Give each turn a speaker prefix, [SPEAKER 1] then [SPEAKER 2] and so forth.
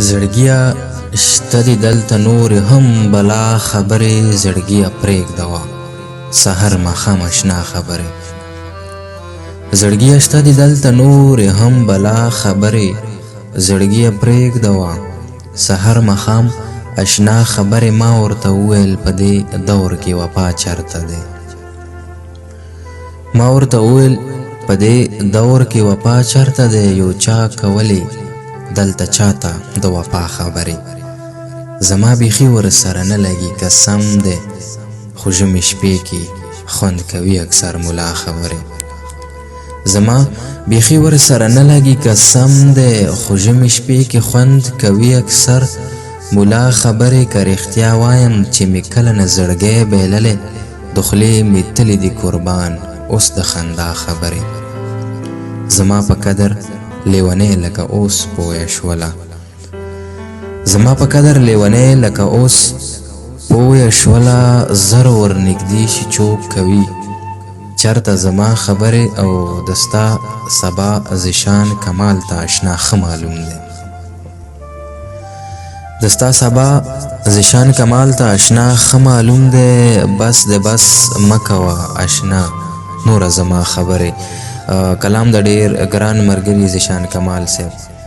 [SPEAKER 1] زړګیه شته دي دلته نور هم بلا خبرې زړګیه پرېږدوه سحر ماښام اشنا خبرې زړګیه شته دي دلته نور هم بلا خبرې زړګیه پرېږدوه سحر ماښام اشنا خبرې ما ورته وویل په دې دور کې وفا چرته دی ما ورته وویل په دې دور کې وفا چرته دی یو چا کولی دلته چاته د وفا خبرې زما بیخي ورسره نه لګي قسم دی خو ژمې شپې کې خوند کوي اکثر ملا خبرې زما بیخي ورسره نه لګي قسم دی خو ژمې شپې کې خوند کوي اکثر ملا خبرې که رښتیا وایم چې مې کله نه زړګی بایللی د خولې مې تللی دي قربان اوس د خندا خبرې زما په قدر لیونی لکه اوس پویه شوله زما په قدر لیونی لکه اوس پویه شوله زر ورنږدې شي چوک کوي چرته زما خبرې او د ستا سبا ذیشان کمال ته اشنا ښه معلوم دی د ستا سبا ذیشان کمال ته اشنا ښه معلوم دی بس د بس مه کوه اشنا نوره زما خبرې کلام د ډېر ګران ملګري ذیشان کمال صاحب